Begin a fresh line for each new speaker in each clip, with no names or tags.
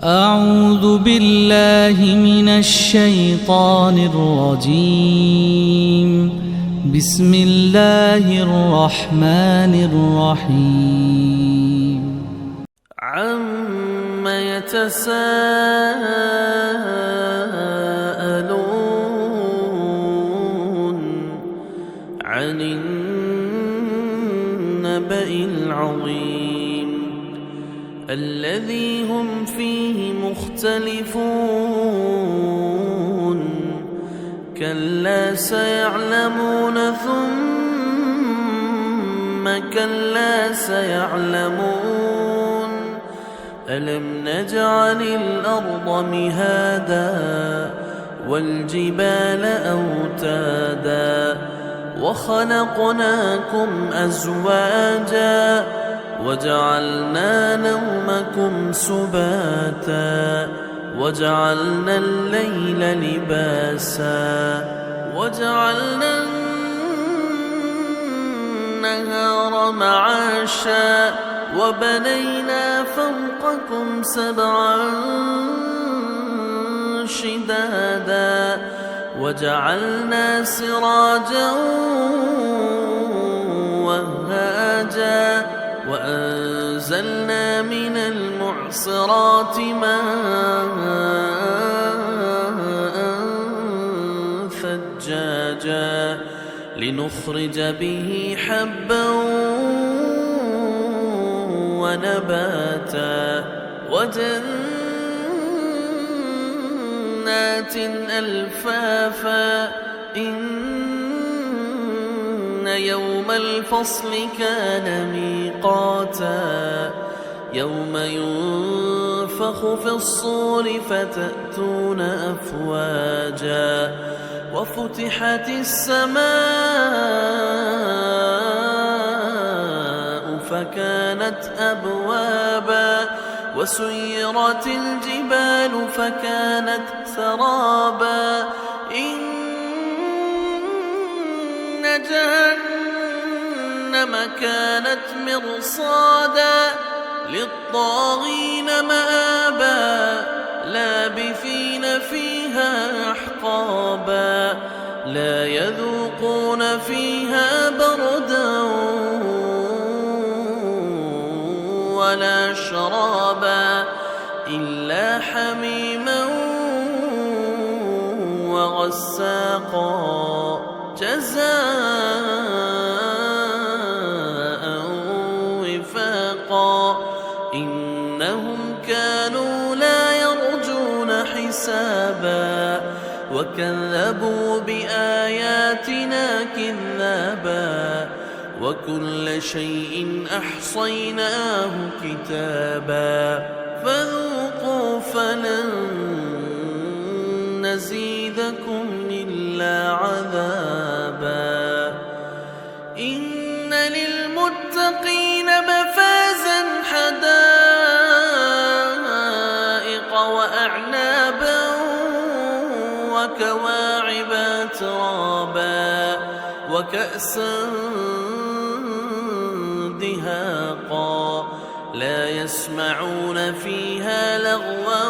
أعوذ بالله من الشيطان الرجيم. بسم الله الرحمن الرحيم.
عم يتساءلون عن النبأ العظيم الذي هم فيه مختلفون كلا سيعلمون ثم كلا سيعلمون ألم نجعل الأرض مهادا والجبال أوتادا وخلقناكم أزواجا وجعلنا نومكم سباتا وجعلنا الليل لباسا وجعلنا النهار معاشا وبنينا فوقكم سبعا شدادا وجعلنا سراجا وهاجا وأنزلنا من المعصرات ماء ثجاجا لنخرج به حبا ونباتا وجنات ألفافا إن يوم الفصل كان ميقاتا يوم ينفخ في الصور فتأتون أفواجا وفتحت السماء فكانت أبوابا وسيرت الجبال فكانت سرابا إن جهنم كانت مرصادا للطاغين مآبا لابثين فيها أحقابا لا يذوقون فيها بردا ولا شرابا إلا حميما وغساقا جزاء وفاقا إنهم كانوا لا يرجون حسابا وكذبوا بآياتنا كذابا وكل شيء أحصيناه كتابا فذوقوا فلن نزيدكم إلا عذابا إن للمتقين مفازا حدائق وأعنابا وكواعب ترابا وكأسا دهاقا لا يسمعون فيها لغوا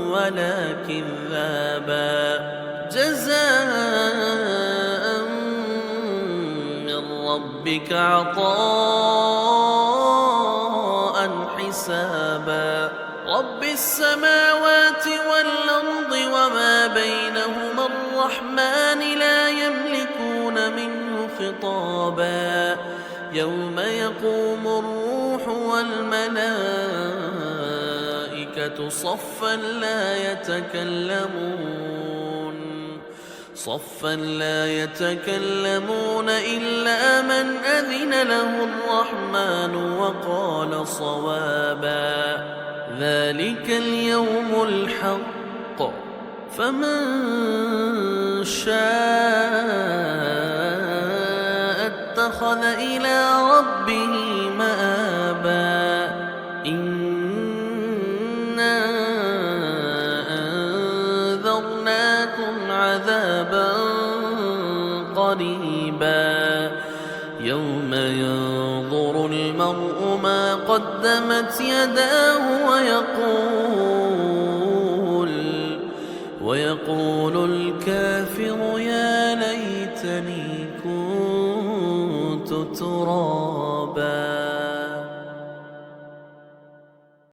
ولا كذابا جزاء من ربك عطاء حسابا رب السماوات والأرض وما بينهما الرحمن لا يملكون منه خطابا يوم يقوم الروح والملائكة صفا لا يتكلمون إلا من أذن له الرحمن وقال صوابا ذلك اليوم الحق فمن شاء اتخذ إلى ربه مآبا إنا أنذرناكم عذابا قريبا يوم ينظر المرء ما قدمت يداه ويقول الكافر يا ليتني كنت ترابا.